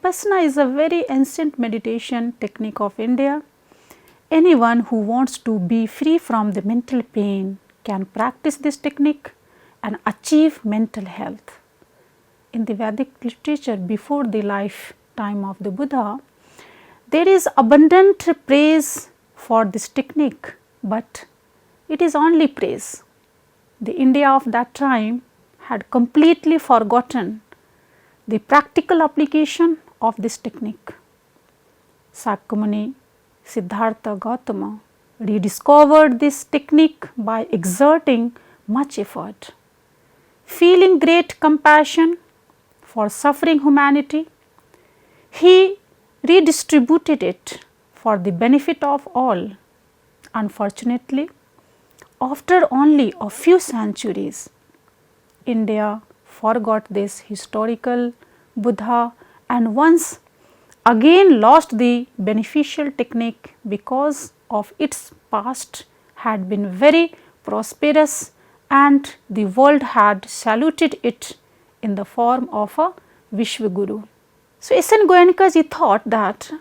Vipassana is a very ancient meditation technique of India. Anyone who wants to be free from the mental pain can practice this technique and achieve mental health. In the Vedic literature before the lifetime of the Buddha, there is abundant praise for this technique, but it is only praise. The India of that time had completely forgotten the practical application of this technique. Sakyamuni Siddhartha Gautama rediscovered this technique by exerting much effort. Feeling great compassion for suffering humanity, he redistributed it for the benefit of all. Unfortunately, after only a few centuries, India forgot this historical Buddha and once again lost the beneficial technique because of its past had been very prosperous and the world had saluted it in the form of a Vishwaguru. So, S.N. Goenkaji thought that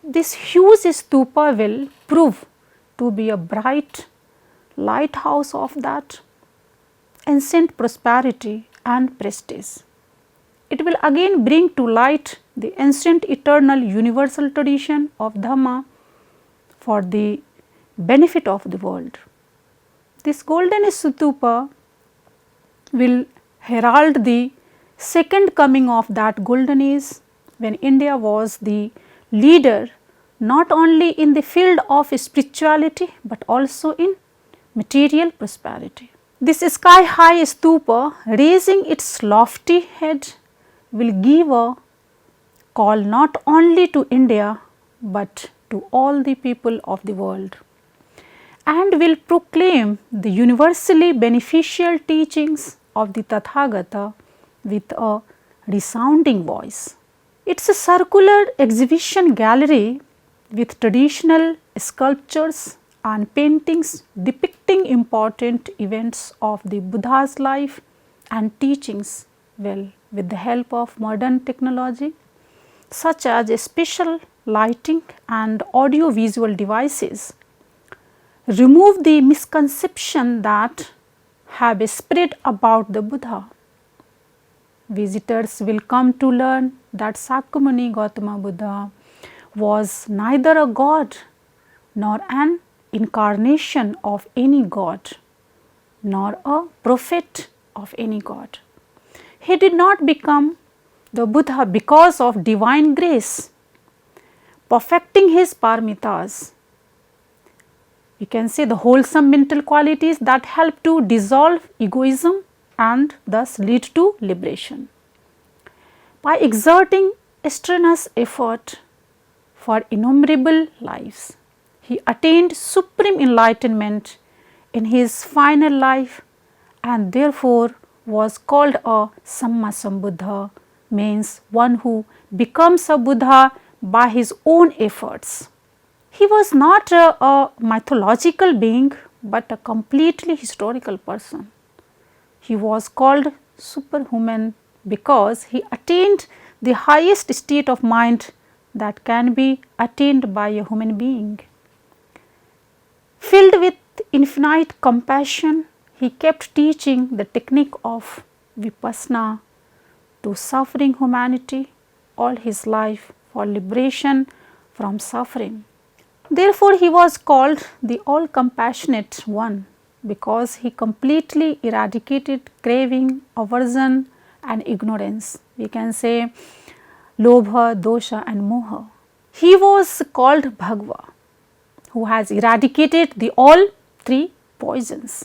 this huge stupa will prove to be a bright lighthouse of that ancient prosperity and prestige. It will again bring to light the ancient eternal universal tradition of Dhamma for the benefit of the world. This golden stupa will herald the second coming of that golden age when India was the leader not only in the field of spirituality but also in material prosperity. This sky high stupa raising its lofty head will give a call not only to India but to all the people of the world and will proclaim the universally beneficial teachings of the Tathagata with a resounding voice. It is a circular exhibition gallery with traditional sculptures and paintings depicting important events of the Buddha's life and teachings, well, with the help of modern technology such as special lighting and audio visual devices, remove the misconception that have spread about the Buddha. Visitors will come to learn that Sakyamuni Gautama Buddha was neither a god nor an incarnation of any god, nor a prophet of any god. He did not become the Buddha because of divine grace, perfecting his paramitas. We can say the wholesome mental qualities that help to dissolve egoism and thus lead to liberation. By exerting strenuous effort for innumerable lives, he attained supreme enlightenment in his final life and therefore was called a Sammasambuddha, means one who becomes a Buddha by his own efforts. He was not a mythological being but a completely historical person. He was called superhuman because he attained the highest state of mind that can be attained by a human being. Filled with infinite compassion, he kept teaching the technique of Vipassana to suffering humanity all his life for liberation from suffering. Therefore, he was called the all compassionate one because he completely eradicated craving, aversion and ignorance. We can say lobha, dosha and moha. He was called Bhagava, who has eradicated the all three poisons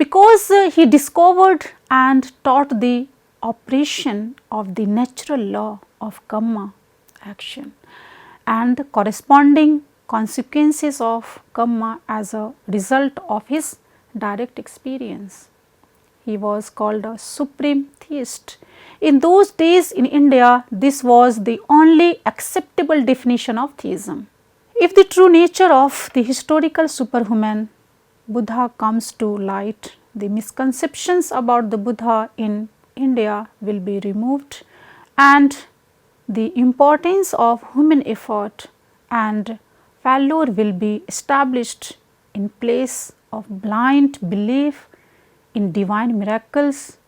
because he discovered and taught the operation of the natural law of karma, action, and corresponding consequences of karma as a result of his direct experience. He was called a supreme theist. In those days in India, this was the only acceptable definition of theism. If the true nature of the historical superhuman Buddha comes to light, the misconceptions about the Buddha in India will be removed and the importance of human effort and valor will be established in place of blind belief in divine miracles.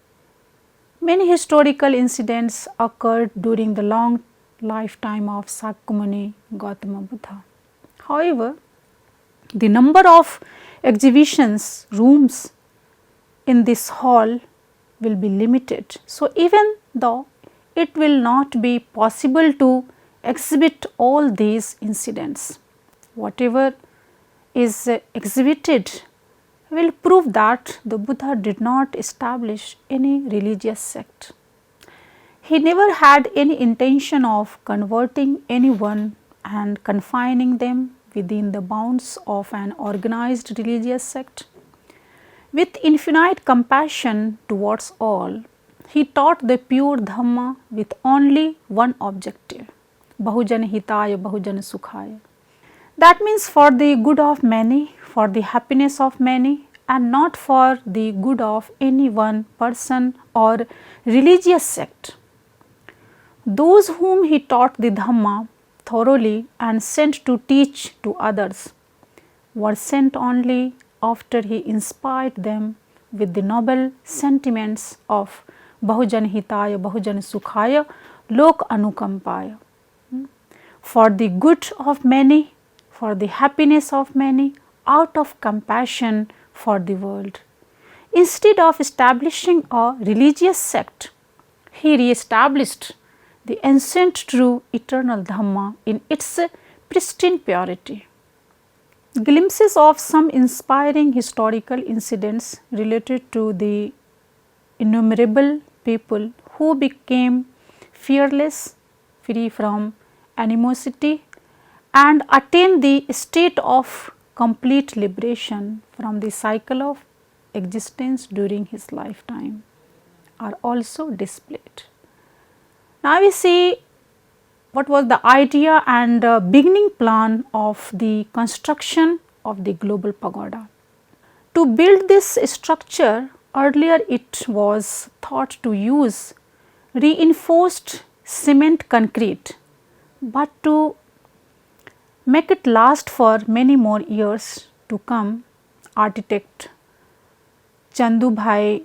Many historical incidents occurred during the long lifetime of Sakyamuni Gautama Buddha. However, the number of exhibitions rooms in this hall will be limited. So, even though it will not be possible to exhibit all these incidents, whatever is exhibited will prove that the Buddha did not establish any religious sect. He never had any intention of converting anyone and confining them within the bounds of an organized religious sect. With infinite compassion towards all, he taught the pure Dhamma with only one objective, Bahujan Hitaya Bahujan Sukhaya. That means for the good of many, for the happiness of many, and not for the good of any one person or religious sect. Those whom he taught the Dhamma thoroughly and sent to teach to others were sent only after he inspired them with the noble sentiments of Bahujan Hitaya Bahujan Sukhaya Lok Anukampaya. For the good of many, for the happiness of many, out of compassion for the world. Instead of establishing a religious sect, he re-established the ancient true eternal Dhamma in its pristine purity. Glimpses of some inspiring historical incidents related to the innumerable people who became fearless, free from animosity, and attained the state of complete liberation from the cycle of existence during his lifetime are also displayed. Now we see what was the idea and beginning plan of the construction of the global pagoda. To build this structure, earlier it was thought to use reinforced cement concrete, but to make it last for many more years to come, architect Chandubhai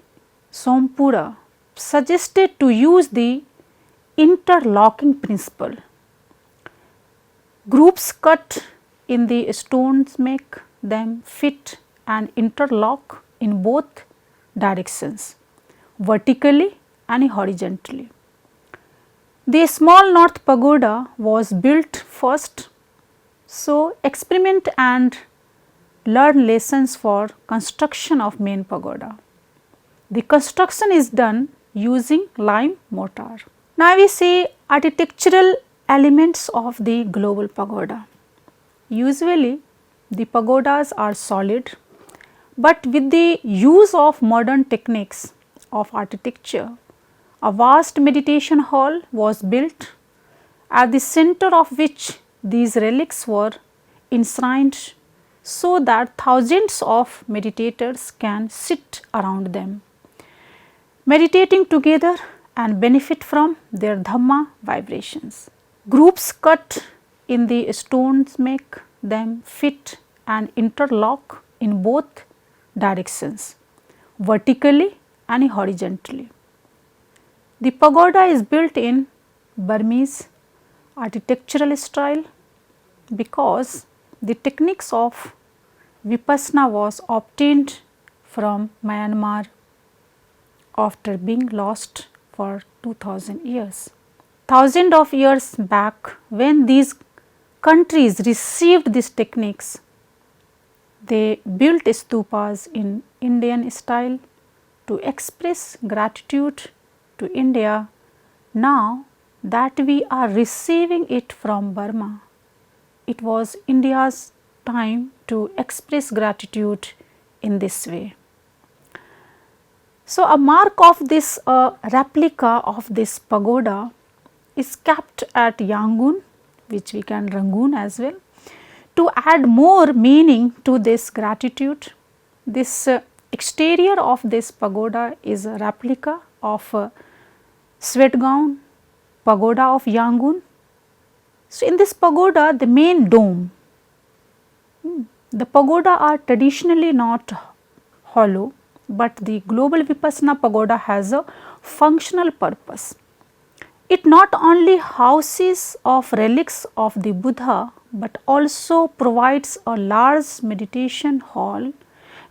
Sompura suggested to use the interlocking principle. Groups cut in the stones make them fit and interlock in both directions, vertically and horizontally. The small north pagoda was built first, so experiment and learn lessons for construction of main pagoda. The construction is done using lime mortar. Now we see architectural elements of the global pagoda. Usually the pagodas are solid, but with the use of modern techniques of architecture, a vast meditation hall was built, at the center of which these relics were enshrined so that thousands of meditators can sit around them, meditating together and benefit from their Dhamma vibrations. Groups cut in the stones make them fit and interlock in both directions, vertically and horizontally. The pagoda is built in Burmese architectural style because the techniques of Vipassana was obtained from Myanmar after being lost for 2000 years. Thousands of years back, when these countries received these techniques, they built stupas in Indian style to express gratitude to India. Now that we are receiving it from Burma, it was India's time to express gratitude in this way. So, a mark of this replica of this pagoda is kept at Yangon, which we can Rangoon as well. To add more meaning to this gratitude, this exterior of this pagoda is a replica of a sweat gown Pagoda of Yangon. So, in this pagoda, the main dome, the pagoda are traditionally not hollow, but the global Vipassana pagoda has a functional purpose. It not only houses of relics of the Buddha, but also provides a large meditation hall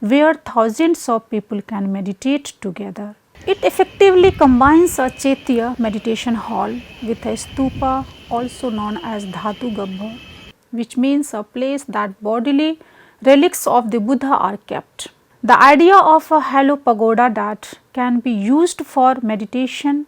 where thousands of people can meditate together. It effectively combines a Chaitya meditation hall with a stupa, also known as Dhatu Garbha, which means a place that bodily relics of the Buddha are kept. The idea of a hollow pagoda that can be used for meditation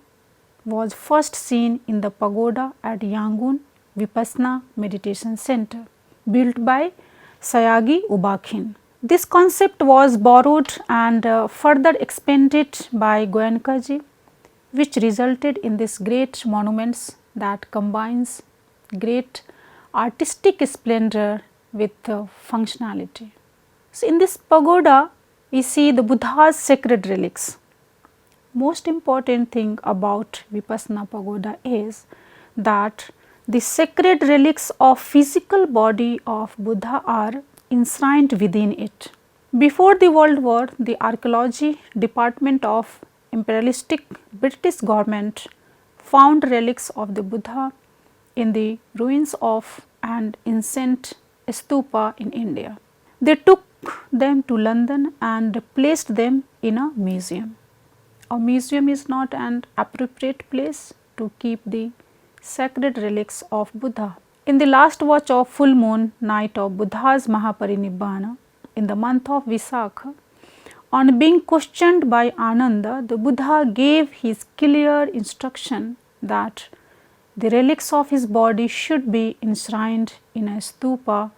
was first seen in the pagoda at Yangon Vipassana Meditation Center, built by Sayagi Ubakhin. This concept was borrowed and further expanded by Goenkaji, which resulted in this great monuments that combines great artistic splendor with functionality. So, in this pagoda, we see the Buddha's sacred relics. Most important thing about Vipassana pagoda is that the sacred relics of physical body of Buddha are enshrined within it. Before the World War, the archaeology department of imperialistic British government found relics of the Buddha in the ruins of an ancient stupa in India. They took them to London and placed them in a museum. A museum is not an appropriate place to keep the sacred relics of Buddha. In the last watch of full moon night of Buddha's Mahaparinibbana in the month of Visakha, on being questioned by Ananda, the Buddha gave his clear instruction that the relics of his body should be enshrined in a stupa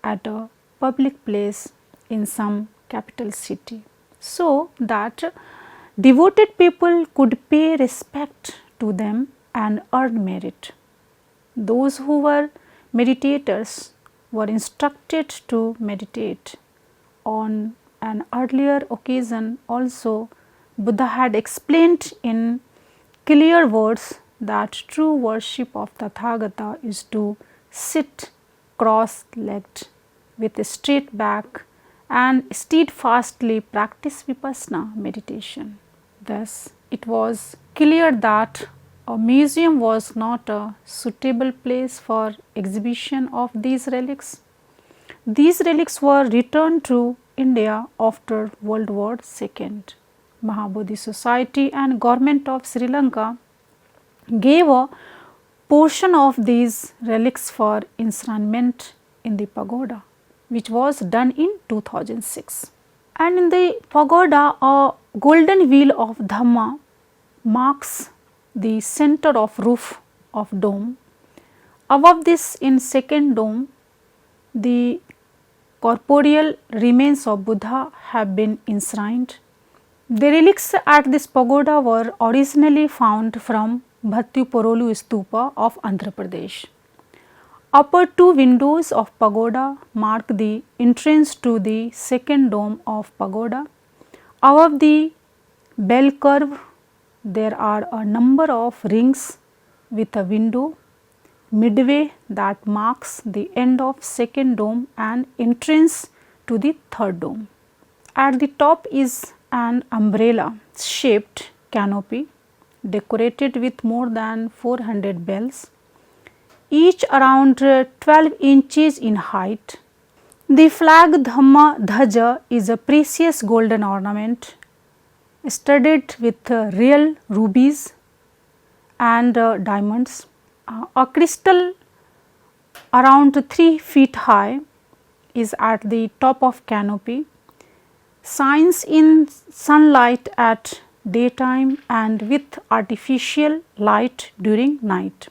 at a public place in some capital city, so that devoted people could pay respect to them and earn merit. Those who were meditators were instructed to meditate. On an earlier occasion also, Buddha had explained in clear words that true worship of Tathagata is to sit cross-legged with a straight back and steadfastly practice Vipassana meditation. Thus, it was clear that a museum was not a suitable place for exhibition of these relics. These relics were returned to India after World War II. Mahabodhi Society and government of Sri Lanka gave a portion of these relics for enshrinement in the pagoda, which was done in 2006. And in the pagoda, a golden wheel of Dhamma marks the center of roof of dome. Above this, in second dome, the corporeal remains of Buddha have been enshrined. The relics at this pagoda were originally found from Bhattuporolu Stupa of Andhra Pradesh. Upper two windows of pagoda mark the entrance to the second dome of pagoda. Above the bell curve, there are a number of rings with a window midway that marks the end of second dome and entrance to the third dome. At the top is an umbrella shaped canopy decorated with more than 400 bells, each around 12 inches in height. The flag Dhamma Dhaja is a precious golden ornament studded with real rubies and diamonds. A crystal around 3 feet high is at the top of canopy, shines in sunlight at daytime and with artificial light during night.